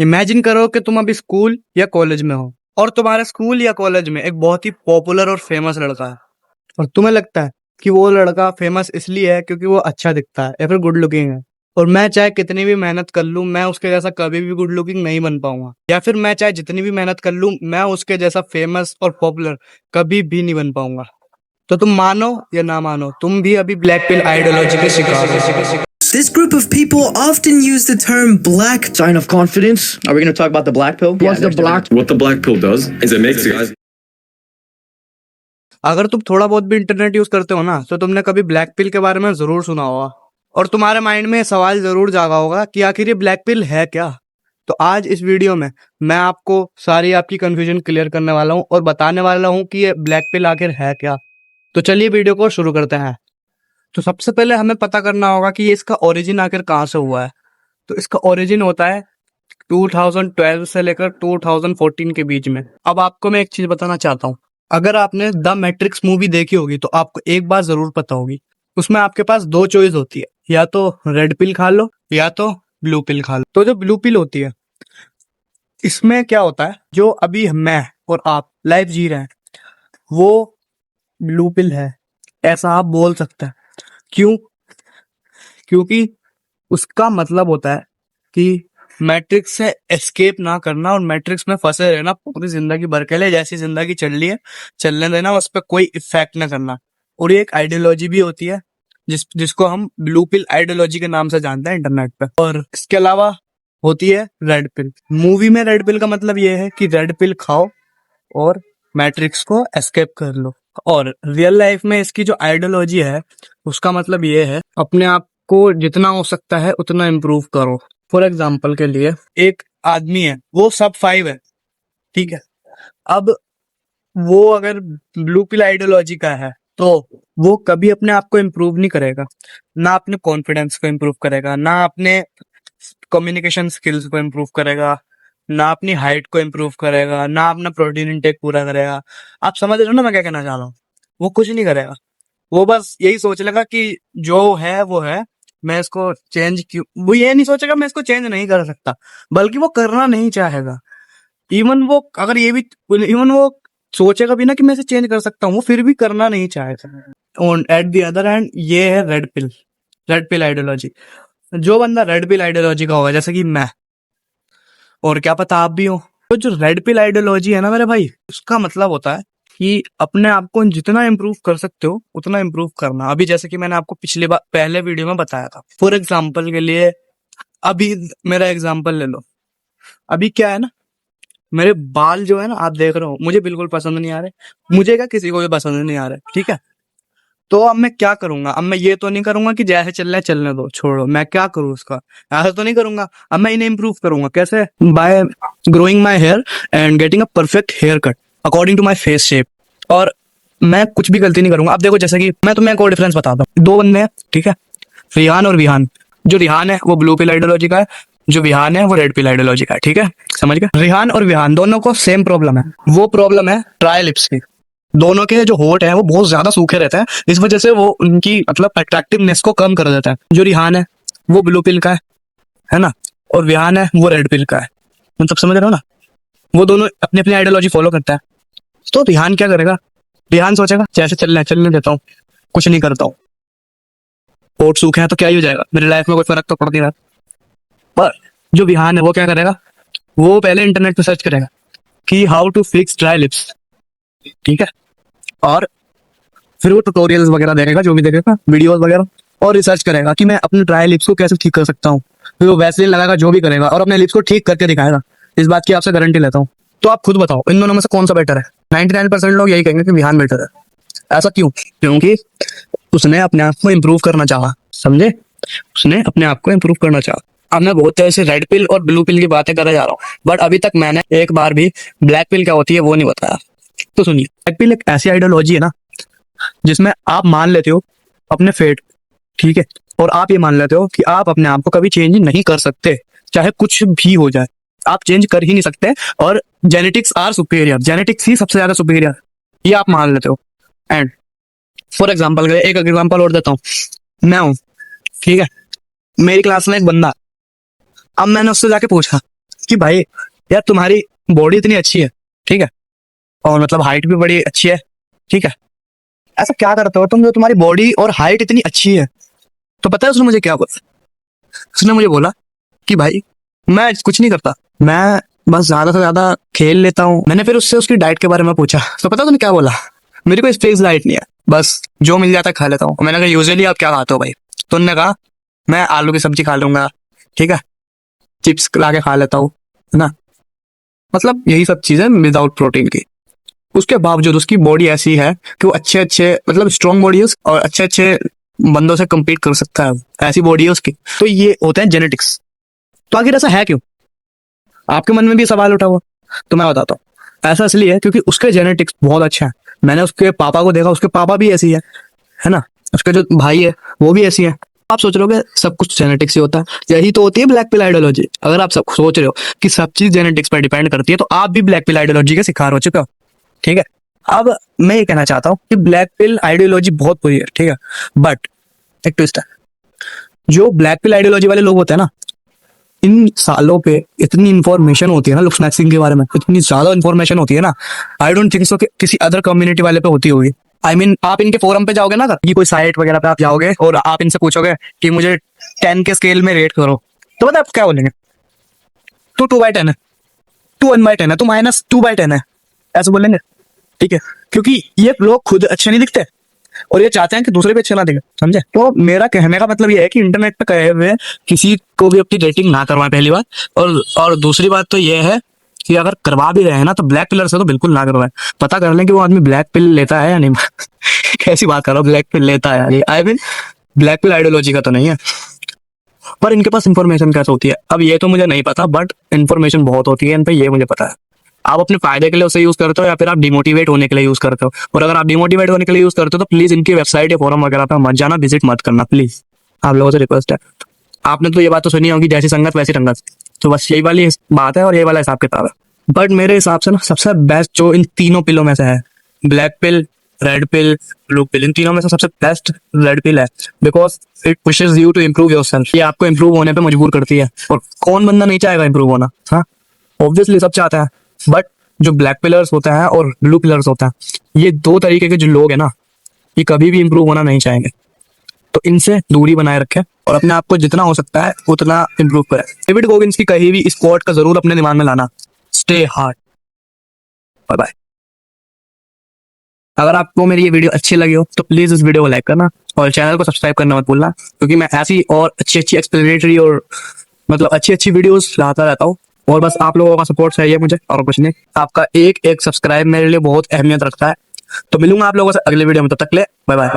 Imagine करो कि तुम अभी स्कूल या कॉलेज में हो और तुम्हारे स्कूल या कॉलेज में एक बहुत ही पॉपुलर और फेमस लड़का है और तुम्हें लगता है कि वो लड़का फेमस इसलिए है क्योंकि वो अच्छा दिखता है या फिर गुड लुकिंग है। और मैं चाहे कितनी भी मेहनत कर लूं, मैं उसके जैसा कभी भी गुड लुकिंग नहीं बन पाऊंगा, या फिर मैं चाहे जितनी भी मेहनत कर लूं, मैं उसके जैसा फेमस और पॉपुलर कभी भी नहीं बन पाऊंगा। तो तुम मानो या ना मानो, तुम भी अभी ब्लैक पिल आइडियोलॉजी के शिकार हो। This group of people often use the term black sign of confidence. Are we going to talk about the black pill? What's the black? What the black pill does is it makes guys. अगर तुम थोड़ा बहुत भी internet use करते हो ना, तो तुमने कभी ब्लैक पिल के बारे में जरूर सुना होगा और तुम्हारे माइंड में सवाल जरूर जागा होगा कि आखिर ये ब्लैक पिल है क्या। तो आज इस वीडियो में मैं आपको सारी आपकी कंफ्यूजन क्लियर करने वाला हूँ और बताने वाला हूँ कि ये ब्लैक पिल आखिर है क्या। तो चलिए वीडियो को शुरू करते हैं। तो सबसे पहले हमें पता करना होगा कि ये इसका ओरिजिन आखिर कहाँ से हुआ है। तो इसका ओरिजिन होता है 2012 से लेकर 2014 के बीच में। अब आपको मैं एक चीज बताना चाहता हूँ, अगर आपने द मैट्रिक्स मूवी देखी होगी तो आपको एक बात जरूर पता होगी, उसमें आपके पास दो चॉइस होती है, या तो रेड पिल खा लो या तो ब्लू पिल खा लो। तो जो ब्लू पिल होती है, इसमें क्या होता है, जो अभी मैं और आप लाइफ जी रहे हैं वो ब्लू पिल है, ऐसा आप बोल सकते हैं। क्यों? क्योंकि उसका मतलब होता है कि मैट्रिक्स से एस्केप ना करना और मैट्रिक्स में फंसे रहना पूरी जिंदगी भर के लिए। जैसी जिंदगी चल रही है चलने देना, उस पर कोई इफेक्ट ना करना। और ये एक आइडियोलॉजी भी होती है जिसको हम ब्लू पिल आइडियोलॉजी के नाम से जानते हैं इंटरनेट पे। और इसके अलावा होती है रेड पिल। मूवी में रेड पिल का मतलब ये है कि रेड पिल खाओ और मैट्रिक्स को एस्केप कर लो। और रियल लाइफ में इसकी जो आइडियोलॉजी है उसका मतलब ये है, अपने आप को जितना हो सकता है उतना इम्प्रूव करो। फॉर एग्जाम्पल के लिए एक आदमी है, वो सब 5 है, ठीक है। अब वो अगर ब्लू पिल आइडियोलॉजी का है तो वो कभी अपने आप को इम्प्रूव नहीं करेगा, ना अपने कॉन्फिडेंस को इम्प्रूव करेगा, ना अपने कम्युनिकेशन स्किल्स को इम्प्रूव करेगा, ना अपनी हाइट को इम्प्रूव करेगा, ना अपना प्रोटीन इंटेक पूरा करेगा। आप समझ रहे हो ना मैं क्या कहना चाह रहा हूँ? वो कुछ नहीं करेगा, वो बस यही सोच लेगा कि जो है वो है, मैं इसको चेंज क्यों, वो ये नहीं सोचेगा मैं इसको चेंज नहीं कर सकता, बल्कि वो करना नहीं चाहेगा। इवन वो अगर ये भी, इवन वो सोचेगा भी ना कि मैं इसे चेंज कर सकता हूँ, वो फिर भी करना नहीं चाहेगा। और एट द अदर हैंड ये है रेड पिल आइडियोलॉजी। जो बंदा रेड पिल आइडियोलॉजी का होगा, जैसे कि मैं, और क्या पता आप भी हो, तो जो रेड पिल आइडियोलॉजी है ना मेरे भाई, उसका मतलब होता है कि अपने आप को जितना इम्प्रूव कर सकते हो उतना इम्प्रूव करना। अभी जैसे कि मैंने आपको पहले वीडियो में बताया था, फॉर एग्जाम्पल के लिए अभी मेरा एग्जाम्पल ले लो। अभी क्या है ना, मेरे बाल जो है ना, आप देख रहे हो, मुझे बिल्कुल पसंद नहीं आ रहे, मुझे क्या किसी को भी पसंद नहीं आ रहे, ठीक है। तो अब मैं क्या करूंगा? अब मैं ये तो नहीं करूंगा कि जैसे चल रहा है चलने दो, छोड़ो, मैं क्या करूँ उसका, ऐसा तो नहीं करूंगा। अब मैं इन्हें इम्प्रूव करूंगा कैसे? By growing my hair and getting a perfect haircut according to my face shape. और मैं कुछ भी गलती नहीं करूंगा। अब देखो, जैसे कि मैं तुम्हें एक और डिफरेंस बताता हूँ, दो बंदे हैं, ठीक है, रिहान और विहान। जो रिहान है वो ब्लू पिल आइडियोलॉजी का है, जो विहान है वो रेड पिल आइडियोलॉजी का है, ठीक है, समझ गए? रिहान और विहान दोनों को सेम प्रॉब्लम है, वो प्रॉब्लम है ड्राई लिप्स की। दोनों के जो होठ हैं वो बहुत ज्यादा सूखे रहते हैं, इस वजह से वो उनकी मतलब अट्रैक्टिवनेस को कम कर देता है। जो रिहान है वो ब्लू पिल का है ना, और विहान है वो रेड पिल का है। मतलब समझ रहे हो ना, वो दोनों अपनी अपनी आइडियोलॉजी फॉलो करता है। तो रिहान क्या करेगा? रिहान सोचेगा जैसे चलने देता हूँ, कुछ नहीं करता हूँ, होठ सूखे हैं तो क्या ही हो जाएगा, मेरी लाइफ में कोई फर्क तो पड़ नहीं रहा। पर जो विहान है वो क्या करेगा? वो पहले इंटरनेट पे सर्च करेगा कि how to fix dry lips, ठीक है, और फिर वो ट्यूटोरियल्स वगैरह देखेगा, जो भी देखेगा वीडियोस वगैरह, और रिसर्च करेगा कि मैं अपने ड्राई लिप्स को कैसे ठीक कर सकता हूँ। फिर वो वैसलीन लगाएगा, जो भी करेगा, और अपने लिप्स को ठीक करके दिखाएगा। इस बात की आपसे गारंटी लेता हूँ। तो आप खुद बताओ इन दोनों में से कौन सा बेटर है? 99% लोग यही कहेंगे कि विहान बेटर है। ऐसा क्यों? क्योंकि उसने अपने आप को इम्प्रूव करना चाहा, समझे? उसने अपने आप को इम्प्रूव करना चाहा। अब मैं बहुत तरह से रेड पिल और ब्लू पिल की बातें कर जा रहा हूँ, बट अभी तक मैंने एक बार भी ब्लैक पिल क्या होती है वो नहीं बताया। तो सुनिए, ब्लैक पिल एक ऐसी आइडियोलॉजी है ना जिसमें आप मान लेते हो अपने फेट, ठीक है, और आप ये मान लेते हो कि आप अपने आप को कभी चेंज नहीं कर सकते, चाहे कुछ भी हो जाए, आप चेंज कर ही नहीं सकते। और जेनेटिक्स आर सुपीरियर, जेनेटिक्स ही सबसे ज्यादा सुपीरियर, ये आप मान लेते हो। एंड फॉर एग्जाम्पल, एक एग्जाम्पल और देता हूँ। मैं हूँ, ठीक है, मेरी क्लास में एक बंदा, अब मैंने उससे जाके पूछा कि भाई यार तुम्हारी बॉडी इतनी अच्छी है, ठीक है, और मतलब हाइट भी बड़ी अच्छी है, ठीक है, ऐसा क्या करते हो तुम जो तुम्हारी बॉडी और हाइट इतनी अच्छी है? तो पता है उसने मुझे क्या बोला? उसने मुझे बोला कि भाई मैं कुछ नहीं करता, मैं बस ज्यादा से ज्यादा खेल लेता हूँ। मैंने फिर उससे उसकी डाइट के बारे में पूछा, तो पता है उसने क्या बोला? मेरी कोई फिक्स डाइट नहीं है, बस जो मिल जाता है खा लेता हूँ। मैंने कहा यूजुअली आप क्या खाते हो भाई? तो उन्होंने कहा मैं आलू की सब्जी खा लूंगा, ठीक है, चिप्स ला के खा लेता हूँ, है ना, मतलब यही सब चीजें विदाउट प्रोटीन की। उसके बावजूद उसकी बॉडी ऐसी है कि वो अच्छे अच्छे मतलब स्ट्रॉन्ग बॉडी है और अच्छे अच्छे बंदों से compete कर सकता है, ऐसी बॉडी है उसकी। तो ये होते हैं जेनेटिक्स। तो आखिर ऐसा है क्यों? आपके मन में भी सवाल उठा हुआ, तो मैं बताता हूँ। ऐसा इसलिए है क्योंकि उसके जेनेटिक्स बहुत अच्छे हैं। मैंने उसके पापा को देखा, उसके पापा भी ऐसी है ना, उसके जो भाई है वो भी ऐसी है। आप सोच रहे हो सब कुछ जेनेटिक्स ही होता है, यही तो होती है ब्लैक पिल आइडियोलॉजी। अगर आप सब सोच रहे हो कि सब चीज जेनेटिक्स पर डिपेंड करती है, तो आप भी ब्लैक पिल आइडियोलॉजी के शिकार हो चुके हो, ठीक है। अब मैं ये कहना चाहता हूँ कि ब्लैक पिल आइडियोलॉजी बहुत बुरी है, ठीक है, बट एक ट्विस्ट है। जो ब्लैक पिल आइडियोलॉजी वाले लोग होते हैं ना, इन सालों पे इतनी इंफॉर्मेशन होती है ना लुक्स मैक्सिंग के बारे में, इतनी ज्यादा इंफॉर्मेशन होती है ना, आई डोंट थिंक सो कि किसी अदर कम्युनिटी वाले पे होती होगी। आई मीन आप इनके फोरम पे जाओगे ना, कि कोई साइट वगैरह पे आप जाओगे और आप इनसे पूछोगे कि मुझे 10 के स्केल में रेट करो, तो पता आप क्या बोलेंगे? तू 2/10 है, तू 1/10 है, तू -2/10 है, ऐसे बोलेंगे, ठीक है, क्योंकि ये लोग खुद अच्छे नहीं दिखते और ये चाहते हैं कि दूसरे भी अच्छे ना दिखे, समझे? तो मेरा कहने का मतलब ये है कि इंटरनेट पे कहे हुए किसी को भी अपनी रेटिंग ना करवाएं, पहली बात। और दूसरी बात तो ये है कि अगर करवा भी रहे हैं ना, तो ब्लैक पिलर से तो बिल्कुल ना करवाएं। पता कर लें कि वो आदमी ब्लैक पिल लेता है या नहीं। कैसी बात कर रहा हूँ, ब्लैक पिल लेता है, I mean black pill ideology का तो नहीं है, पर इनके पास इंफॉर्मेशन कैसे होती है अब ये तो मुझे नहीं पता, बट इंफॉर्मेशन बहुत होती है इन पे, ये मुझे पता है। आप अपने फायदे के लिए उसे यूज करते हो या फिर आप डिमोटिवेट होने के लिए यूज करते हो? और अगर आप डिमोटिवेट होने के लिए यूज करते हो तो प्लीज इनकी वेबसाइट या फोरम वगैरह पे मत जाना, विजिट मत करना प्लीज, आप लोगों से रिक्वेस्ट है। आपने तो ये बात तो सुनी होगी, जैसी संगत वैसी रंगत, तो बस यही वाली बात है और ये वाला हिसाब किताब है। बट मेरे हिसाब से ना सबसे बेस्ट जो इन तीनों पिलों में से है, black pill, red pill, blue pill, इन तीनों में से सबसे बेस्ट रेड पिल है, because it pushes you to improve yourself. ये आपको इम्प्रूव होने पे मजबूर करती है, और कौन बंदा नहीं चाहेगा इम्प्रूव होना? हाँ, ऑब्वियसली सब चाहता है। बट जो ब्लैक पिलर्स होता है और ब्लू पिलर्स होता है, ये दो तरीके के जो लोग हैं ना, ये कभी भी इम्प्रूव होना नहीं चाहेंगे। तो इनसे दूरी बनाए रखें और अपने आप को जितना हो सकता है उतना इम्प्रूव करें। डेविड गोगिंस की कही हुई इस कोट का जरूर अपने दिमाग में लाना, स्टे हार्ड। Bye bye. अगर आपको मेरी ये वीडियो अच्छी लगी हो तो प्लीज इस वीडियो को लाइक करना और चैनल को सब्सक्राइब करना मत भूलना, क्योंकि मैं ऐसी और अच्छी अच्छी एक्सप्लेनेटरी और मतलब अच्छी अच्छी वीडियोस लाता रहता हूँ। और बस आप लोगों का सपोर्ट चाहिए मुझे, और कुछ नहीं। आपका एक एक सब्सक्राइब मेरे लिए बहुत अहमियत रखता है। तो मिलूंगा आप लोगों से अगले वीडियो में, तब तक ले बाय बाय।